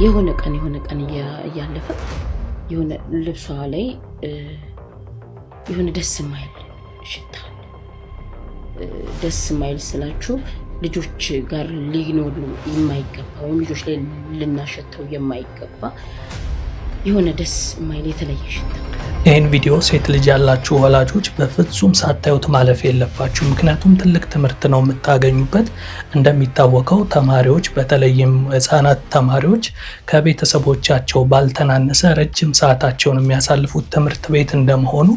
የሆነ ቀን እያለፈ የሆነ ልብሷ ላይ የሆነ ደስ የማይል ሽታ ደስ የማይል ስላችሁ ልጆች ጋር ሊኖር የማይገባ ወይም ልጆች ላይ ልናሸተው የማይገባ የሆነ ደስ የማይል የተለየ ሽታ። ይህን ቪዲዮ ሴት ልጅ ያላችሁ ወላጆች በፍጹም ሳታዩት ማለፍ የለባችሁ። ምክንያቱም ትልቅ ትምህርት ነው የምታገኙበት። እንደሚታወቀው ተማሪዎች በተለይም ህፃናት ተማሪዎች ከቤተሰቦቻቸው ባልተናነሰ ረጅም ሰዓታቸውን የሚያሳልፉት ትምህርት ቤት እንደመሆኑ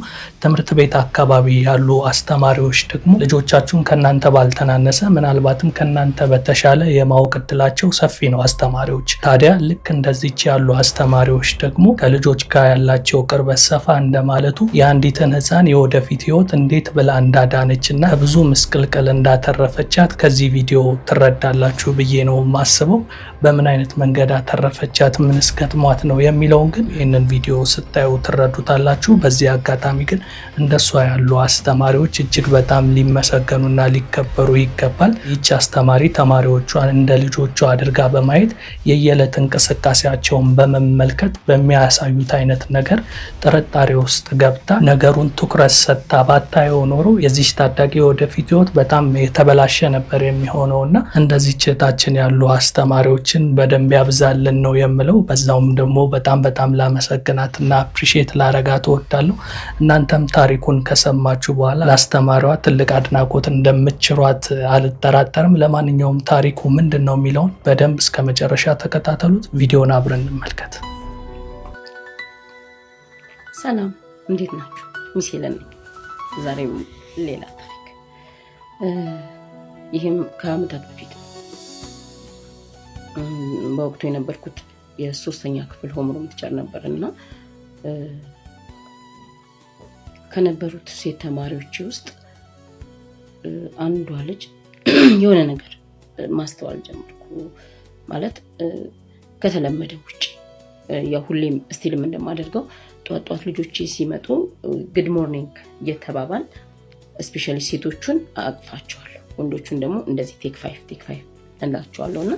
ትምህርት ቤት አካባቢ ያሉ አስተማሪዎች ደግሞ ልጆቻችሁን ከናንተ ባልተናነሰ ምናልባትም ከናንተ በተሻለ የማወቅ እድላቸው ሰፊ ነው አስተማሪዎች። ታዲያ ልክ እንደዚች ያሉ አስተማሪዎች ደግሞ ከልጆች ጋር ያላቸው ቅርበት ሰፋ እንደማለቱ የአንዲትን ህፃን የወደፊት ህይወት እንዴት ብላ እንዳዳነችና ብዙ ምስቅልቅል እንዳተረፈቻት ከዚህ ቪዲዮ ትረዳላችሁ ብዬ ነው ማስበው። በምን አይነት መንገድ አተረፈቻት፣ ምንስ ገጥሟት ነው የሚለውን ግን ይህንን ቪዲዮ ስታዩ ትረዱታላችሁ። በዚህ አጋጣሚ ግን እንደሷ ያሉ አስተማሪዎች እጅግ በጣም ሊመሰገኑና ሊከበሩ ይገባል። ይህች አስተማሪ ተማሪዎቿን እንደ ልጆቿ አድርጋ በማየት የየዕለት እንቅስቃሴያቸውን በመመልከት በሚያሳዩት አይነት ነገር ጥርጣሬ ውስጥ ገብታ ነገሩን ትኩረት ሰጥታ ባታየው ኖሮ የዚህ ታዳጊ ወደፊት ህይወት በጣም የተበላሸ ነበር የሚሆነውና እንደዚህ እህታችን ያሉ አስተማሪዎችን በደንብ ያብዛልን ነው የምለው። በዛውም ደግሞ በጣም ላመሰግናትና አፕሪሺየት ላረጋት እወዳለሁ። እናንተም ታሪኩን ከሰማችሁ በኋላ ለአስተማሪዋ ትልቅ አድናቆት እንደምትችሯት አልጠራጠርም። ለማንኛውም ታሪኩ ምንድነው የሚለውን በደንብ እስከ መጨረሻ ተከታተሉት። ቪዲዮን አብረን እንመልከት። ሰላም፣ እንዴት ናችሁ? ሚሴለን ዛሬም ሌላ ታሪክ። ይህም ከአመታት በፊት በወቅቱ የነበርኩት የሶስተኛ ክፍል ሆምሩም ቲቸር ነበርና ከነበሩት ሴት ተማሪዎች ውስጥ አንዷ ልጅ የሆነ ነገር ማስተዋል ጀመርኩ። ማለት ከተለመደው ውጪ ያው ሁሌም ስቲልም እንደማደርገው ጧት ልጆች ሲመጡ ጉድ ሞርኒንግ እየተባባል ስፔሻሊ ሴቶቹን አቅፋቸዋለሁ፣ ወንዶቹን ደግሞ እንደዚህ ቴክ 5 እንላቸዋለሁና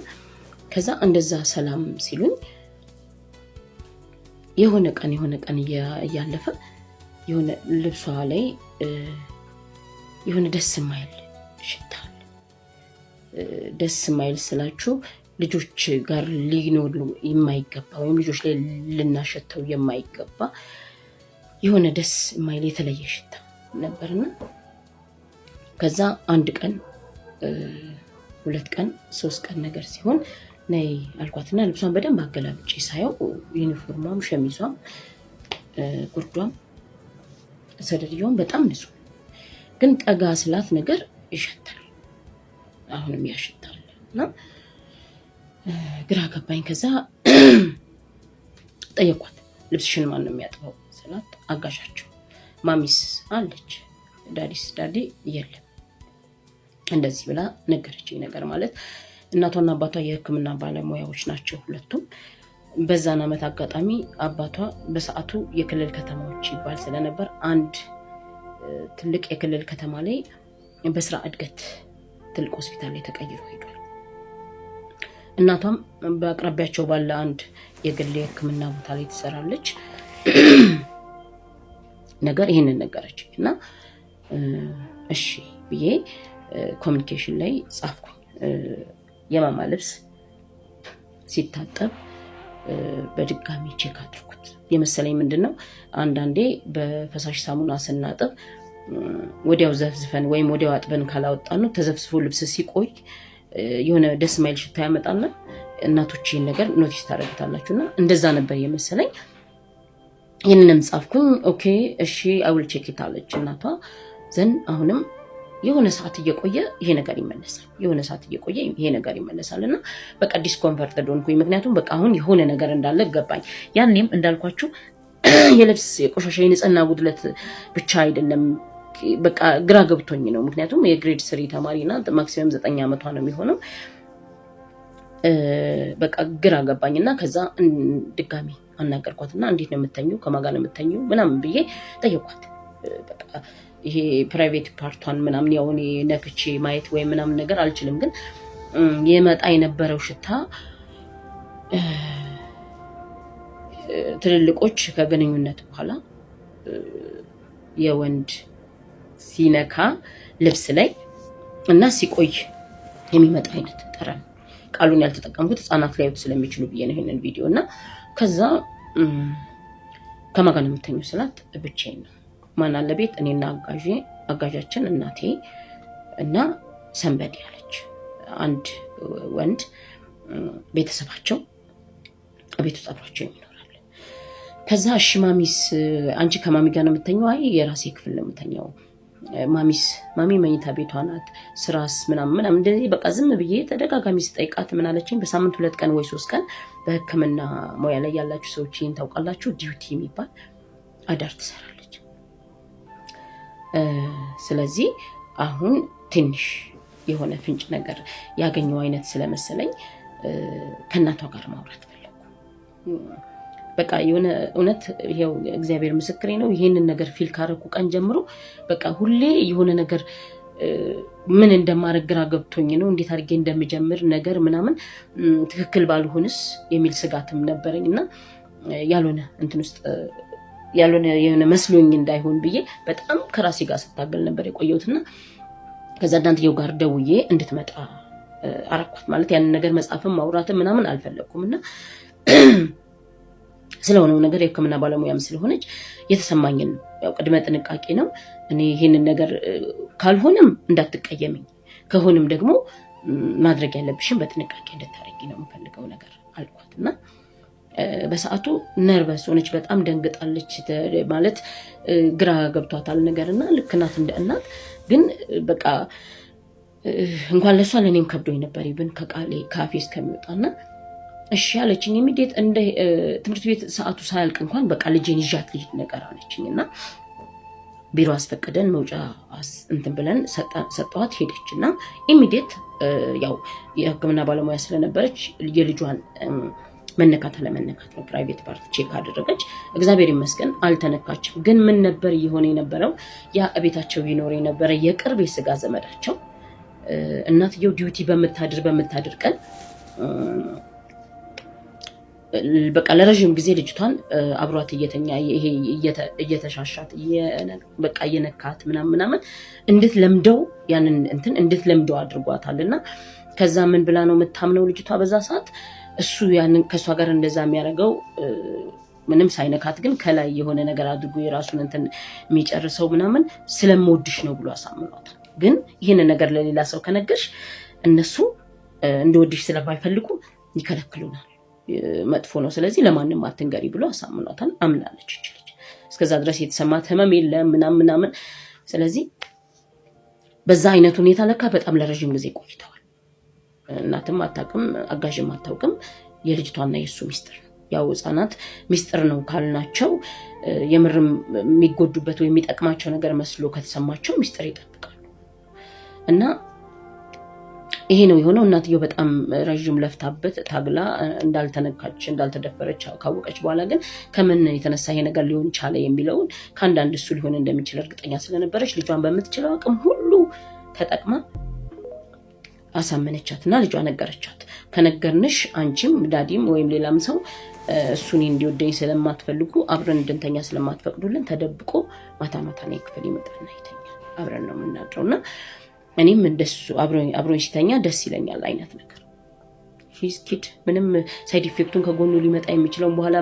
ከዛ እንደዛ ሰላም ሲሉኝ የሆነ ቀን እያለፈ የሆነ ልብሷ ላይ የሆነ ደስ የማይል ሽታ ደስ የማይል ስላችሁ ልጆች ጋር ሊኖር የማይገባ ወይም ልጆች ላይ ልናሸተው የማይገባ የሆነ ደስ የማይል የተለየ ሽታ ነበርና ከዛ አንድ ቀን 2 ቀን 3 ቀን ነገር ሲሆን ነይ አልኳትና ልብሷን በደንብ አገላብጬ ሳየው ዩኒፎርሟም ሸሚዟም ጉርዷም ሰደድየውም በጣም ንጹህ ግን ጠጋ ስላት ነገር ይሸታል። አሁንም ያሸታልና ግራ ገባኝ። ከዛ ጠየኳት፣ ልብስሽን ማን ነው የሚያጥበው ስላት አጋሻቸው ማሚስ አለች፣ ዳዲ የለም እንደዚህ ብላ ነገረችኝ። ነገር ማለት እናቷና አባቷ የሕክምና ባለሙያዎች ናቸው ሁለቱም። በዛን አመት አጋጣሚ አባቷ በሰዓቱ የክልል ከተማዎች ይባል ስለነበር አንድ ትልቅ የክልል ከተማ ላይ በስራ እድገት ትልቅ ሆስፒታል ላይ ተቀይሮ ሄዷል። እናቷም በአቅራቢያቸው ባለ አንድ የግል የሕክምና ቦታ ላይ ትሰራለች። ነገር ይሄንን ነገረችኝ እና እሺ ብዬ ኮሚኒኬሽን ላይ ጻፍኩኝ። የማማ ልብስ ሲታጠብ በድጋሚ ቼክ አድርጉት የመሰለኝ ምንድነው አንዳንዴ በፈሳሽ ሳሙና ስናጥብ ወዲያው ዘፍዝፈን ወይም ወዲያው አጥበን ካላወጣን ነው ተዘፍዝፎ ልብስ ሲቆይ የሆነ ደስ ማይል ሽታ ያመጣና እናቶች ይሄን ነገር ኖቲስ ታደርጋላችሁና እንደዛ ነበር የመሰለኝ። ይሄንንም ጻፍኩኝ። ኦኬ እሺ አይ ዊል ቼክ ኢት አለች እናቷ። ዘን አሁንም የሆነ ሰዓት እየቆየ ይሄ ነገር ይመለሳልና በቃ ዲስኮምፈርትድ ሆንኩኝ። ምክንያቱም በቃ አሁን የሆነ ነገር እንዳለ ገባኝ። ያኔም እንዳልኳችሁ የልብስ የቆሻሻ የንጽህና ጉድለት ብቻ አይደለም፣ በቃ ግራ ገብቶኝ ነው። ምክንያቱም የግሬድ 3 ተማሪና ማክሲመም 9 አመቷ ነው የሚሆነው። በቃ ግራ ገባኝና ከዛ ድጋሚ አናገርኳትና እንዴት ነው የምትተኙው ከማን ጋር ነው የምትተኙው ምናምን ብዬ ጠየኳት። በቃ ይሄ ፕራይቬት ፓርቷን ምናምን ያው እኔ ነክቼ ማየት ወይ ምናምን ነገር አልችልም፣ ግን የመጣ የነበረው ሽታ ትልልቆች ከግንኙነት በኋላ የወንድ ሲነካ ልብስ ላይ እና ሲቆይ የሚመጣ አይነት ጠረን ቃሉን ያልተጠቀምኩት ህፃናት ላይ ስለሚችሉ ብዬ ነው ይሄንን ቪዲዮ እና ከዛ ከማን ጋር ነው የምተኛው ስላት ብቻዬን ነው ማን አለ ቤት እኔና አጋዣችን እናቴ እና ሰንበድ ያለች አንድ ወንድ ቤተሰባቸው ቤት ውስጥ አብሯቸው ይኖራል ከዛ እሺ ማሚስ አንቺ ከማሚ ጋር ነው የምተኛው አይ የራሴ ክፍል ነው የምተኛው ማሚ መኝታ ቤቷ ናት ስራስ ምናምን እንደዚህ በቃ ዝም ብዬ ተደጋጋሚ ስጠይቃት ምን አለችኝ በሳምንት 2 ቀን ወይ 3 ቀን በህክምና ሞያ ላይ ያላችሁ ሰዎች ይሄን ታውቃላችሁ ዲዩቲ የሚባል አዳር ትሰራለች ስለዚህ አሁን ትንሽ የሆነ ፍንጭ ነገር ያገኘው አይነት ስለመሰለኝ ከናቷ ጋር ማውራት ፈለኩ በቃ የሆነ እውነት ይሄው እግዚአብሔር ምስክሬ ነው ይሄንን ነገር ፊል ካረኩ ቀን ጀምሮ በቃ ሁሌ የሆነ ነገር ምን እንደማረግ ግራ ገብቶኝ ነው እንዴት አድርጌ እንደምጀምር ነገር ምናምን ትክክል ባልሆንስ የሚል ስጋትም ነበርኝና ያልሆነ እንትን ውስጥ ያልሆነ የሆነ መስሎኝ እንዳይሆን ብዬ በጣም ከራሴ ጋር ስታገል ነበር የቆየሁትና ከዛ ዳንትየው ጋር ደውዬ እንድትመጣ አረኳት ማለት ያን ነገር መጻፍም ማውራትም ምናምን አልፈለኩም እና ስለሆነው ነገር የህክምና ባለሙያም ስለሆነች የተሰማኝን ያው ቅድመ ጥንቃቄ ነው እኔ ይሄንን ነገር ካልሆነም እንዳትቀየምኝ ከሆነም ደግሞ ማድረግ ያለብሽን በጥንቃቄ እንድታረጊ ነው የምፈልገው ነገር አልኳትና በሰዓቱ ነርቨስ ሆነች በጣም ደንግጣለች ማለት ግራ ገብቷታል ነገርና ልክናት እንደ እናት ግን በቃ እንኳን ለሷ ለኔም ከብዶኝ ነበር ይብን ከቃሌ ካፌ እስከሚወጣና እሺ አለችኝ ኢሚዲየት እንደ ትምህርት ቤት ሰዓቱ ሳያልቅ እንኳን በቃ ልጄን ይዣት ልጅ ነገር አለችኝና ቢሮ አስፈቀደን መውጫ እንትን ብለን ሰጣት ሄደችና ኢሚዲየት ያው የህክምና ባለሙያ ስለነበረች የልጇን መነካት ለመነካት ነው ፕራይቬት ፓርት ቼክ አደረገች እግዚአብሔር ይመስገን አልተነካችም ግን ምን ነበር ይሆነ የነበረው ያ ቤታቸው ይኖር የነበረ የቅርብ የስጋ ዘመዳቸው እናትየው ዲዩቲ በመታደር ቀን በቃ ለረጅም ጊዜ ልጅቷን አብሯት እየተኛ ይሄ እየተሻሻት በቃ እየነካት ምናምን እንድትለምደው ያንን እንትን እንድትለምደው አድርጓታልና ከዛ ምን ብላ ነው የምታምነው ልጅቷ በዛ ሰዓት እሱ ያንን ከሷ ጋር እንደዛ የሚያደርገው ምንም ሳይነካት ግን ከላይ የሆነ ነገር አድርጎ የራሱን እንትን የሚጨርሰው ምናምን ስለምወድሽ ነው ብሎ አሳምኗታል ግን ይሄን ነገር ለሌላ ሰው ከነገርሽ እነሱ እንደወድሽ ስለማይፈልጉ ይከለክሉናል መጥፎ ነው ስለዚህ ለማንንም አትንገሪ ብሎ አሳምኗታል አምናለች ልጅ እስከዛ ድረስ የተሰማት ህመም የለም ምናምን ስለዚህ በዛ አይነት ሁኔታ ለካ በጣም ለረጅም ጊዜ ቆይተዋል እናትም አታውቅም አጋዥም አታውቅም የልጅቷና የሱ ሚስጥር ያው ህፃናት ሚስጥር ነው ካልናቸው የምርም የሚጎዱበት ወይ የሚጠቅማቸው ነገር መስሎ ከተሰማቸው ሚስጥር ይጠብቃሉ እና ይሄ ነው የሆነው እናትየው በጣም ረጅም ለፍታበት ታግላ እንዳልተነካች እንዳልተደፈረች ካወቀች በኋላ ግን ከምን የተነሳ ይሄ ነገር ሊሆን ቻለ የሚለውን ካንዳንድ እሱ ሊሆን እንደሚችል እርግጠኛ ስለነበረች ልጇን በመትችለው አቅም ሁሉ ተጠቅማ አሳመነቻትና ልጇ ነገረቻት ከነገርንሽ አንቺም ዳዲም ወይም ሌላም ሰው እሱን እንዲወደኝ ስለማትፈልጉ አብረን እንድንተኛ ስለማትፈቅዱልን ተደብቆ ማታ ነው ክፍል ይመጣና ይተኛል አብረን ነው የምናድረውና እኔም እንደሱ አብሮኝ ሲተኛ ደስ ይለኛል አይነት ነገር ሂስ ኪድ ምንም ሳይድ ኢፌክቱን ከጎኑ ሊመጣ የሚችለው በኋላ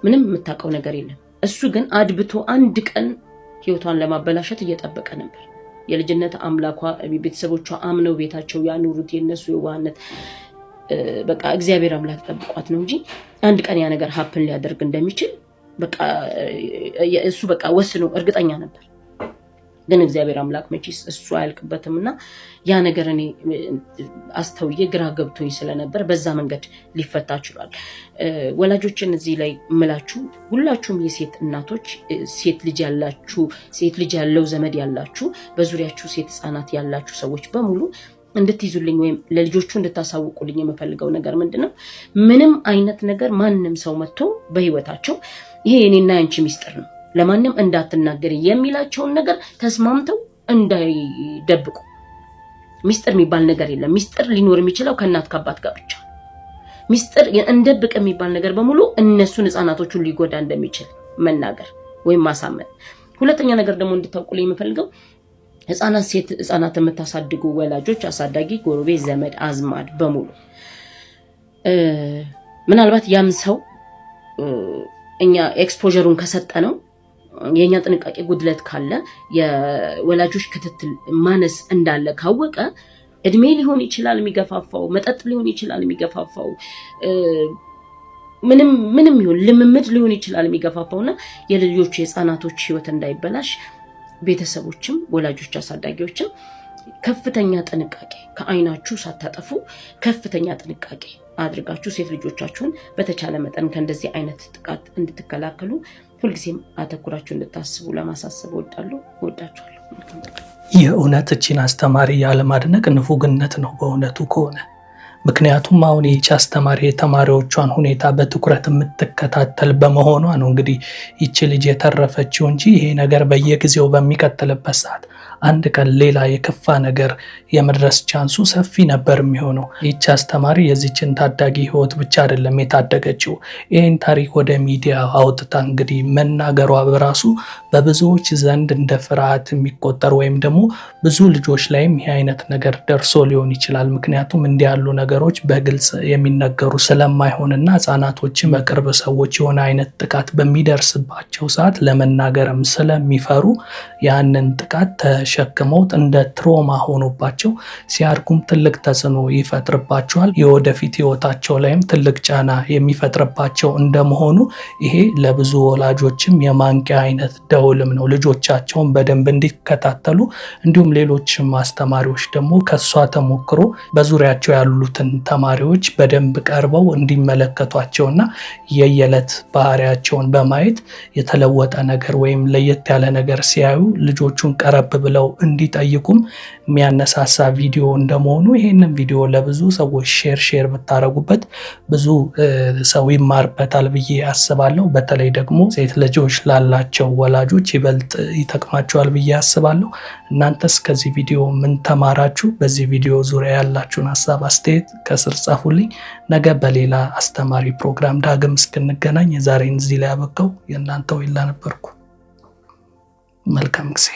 ምንም የምታውቀው ነገር የለም እሱ ግን አድብቶ አንድ ቀን ህይወቷን ለማበላሸት እየጠበቀ ነበር የልጅነት አምላኳ ቤተሰቦቿ አምነው ቤታቸው ያኑሩት የነሱ የዋህነት በቃ እግዚአብሔር አምላክ ጠብቋት ነው እንጂ አንድ ቀን ያ ነገር ሀፕን ሊያደርግ እንደሚችል በቃ እሱ በቃ ወስኖ እርግጠኛ ነበር ግን እግዚአብሔር አምላክ መቼስ እሱ አያልቅበትምና ያ ነገር እኔ አስተውዬ ግራ ገብቶኝ ስለነበር በዛ መንገድ ሊፈታ ይችላል ወላጆችን እዚህ ላይ ምላችሁ ሁላችሁም የሴት እናቶች ሴት ልጅ ያላችሁ ሴት ልጅ ያለው ዘመድ ያላችሁ በዙሪያችሁ ሴት ህፃናት ያላችሁ ሰዎች በሙሉ እንድትይዙልኝ ወይም ለልጆቹ እንድታሳውቁልኝ የምፈልገው ነገር ምንድነው ምንም አይነት ነገር ማንንም ሰው መጥቶ በህይወታቸው ይሄ የኔና ያንቺ ሚስጥር ነው ለማንም እንዳትናገር የሚላቸውን ነገር ተስማምተው እንዳይደብቁ ሚስጥር የሚባል ነገር የለም ሚስጥር ሊኖር የሚችለው ከእናት ከአባት ጋር ብቻ ሚስጥር እንደብቅ የሚባል ነገር በሙሉ እነሱን ህፃናቶቹን ሊጎዳ እንደሚችል መናገር ወይም ማሳመን። ሁለተኛ ነገር ደግሞ እንድታውቁልኝ የምፈልገው ሴት ህፃናት የምታሳድጉ ወላጆች፣ አሳዳጊ፣ ጎረቤት፣ ዘመድ አዝማድ በሙሉ ምናልባት ያም ሰው እኛ ኤክስፖዠሩን ከሰጠነው የኛ ጥንቃቄ ጉድለት ካለ የወላጆች ክትትል ማነስ እንዳለ ካወቀ እድሜ ሊሆን ይችላል የሚገፋፋው፣ መጠጥ ሊሆን ይችላል የሚገፋፋው፣ ምንም ይሁን ልምምድ ሊሆን ይችላል የሚገፋፋውና የልጆች የህፃናቶች ህይወት እንዳይበላሽ ቤተሰቦችም ወላጆች አሳዳጊዎችም ከፍተኛ ጥንቃቄ ከአይናችሁ ሳታጠፉ ከፍተኛ ጥንቃቄ አድርጋችሁ ሴት ልጆቻችሁን በተቻለ መጠን ከእንደዚህ አይነት ጥቃት እንድትከላከሉ ሁልጊዜም አተኩራችሁ እንድታስቡ ለማሳሰብ እወዳችኋለሁ። ይህ እውነት እቺን አስተማሪ ያለማድነቅ ንፉግነት ነው በእውነቱ ከሆነ። ምክንያቱም አሁን ይህች አስተማሪ የተማሪዎቿን ሁኔታ በትኩረት የምትከታተል በመሆኗ ነው እንግዲህ ይቺ ልጅ የተረፈችው እንጂ ይሄ ነገር በየጊዜው በሚቀጥልበት ሰዓት አንድ ቀን ሌላ የከፋ ነገር የመድረስ ቻንሱ ሰፊ ነበር የሚሆነው። ይህች አስተማሪ የዚችን ታዳጊ ህይወት ብቻ አይደለም የታደገችው፣ ይህን ታሪክ ወደ ሚዲያ አውጥታ እንግዲህ መናገሯ በራሱ በብዙዎች ዘንድ እንደ ፍርሃት የሚቆጠር ወይም ደግሞ ብዙ ልጆች ላይም ይህ አይነት ነገር ደርሶ ሊሆን ይችላል። ምክንያቱም እንዲህ ያሉ ነገሮች በግልጽ የሚነገሩ ስለማይሆንና ህጻናቶችን በቅርብ ሰዎች የሆነ አይነት ጥቃት በሚደርስባቸው ሰዓት ለመናገርም ስለሚፈሩ ያንን ጥቃት ተሸክመውት እንደ ትሮማ ሆኖባቸው ሲያድጉም ትልቅ ተጽዕኖ ይፈጥርባቸዋል። የወደፊት ህይወታቸው ላይም ትልቅ ጫና የሚፈጥርባቸው እንደመሆኑ ይሄ ለብዙ ወላጆችም የማንቂያ አይነት ደውልም ነው። ልጆቻቸውን በደንብ እንዲከታተሉ እንዲሁም ሌሎችም አስተማሪዎች ደግሞ ከሷ ተሞክሮ በዙሪያቸው ያሉትን ተማሪዎች በደንብ ቀርበው እንዲመለከቷቸውና የየዕለት ባህሪያቸውን በማየት የተለወጠ ነገር ወይም ለየት ያለ ነገር ሲያዩ ልጆቹን ቀረብ ብለው እንዲጠይቁም የሚያነሳሳ ቪዲዮ እንደመሆኑ ይሄንን ቪዲዮ ለብዙ ሰዎች ሼር ብታረጉበት ብዙ ሰው ይማርበታል ብዬ አስባለሁ። በተለይ ደግሞ ሴት ልጆች ላላቸው ወላጆች ይበልጥ ይጠቅማቸዋል ብዬ አስባለሁ። እናንተስ ከዚህ ቪዲዮ ምን ተማራችሁ? በዚህ ቪዲዮ ዙሪያ ያላችሁን ሀሳብ አስተያየት ከስር ጻፉልኝ። ነገ በሌላ አስተማሪ ፕሮግራም ዳግም እስክንገናኝ የዛሬን እዚህ ላይ አበቃው። የእናንተው ይላ ነበርኩ። መልካም ጊዜ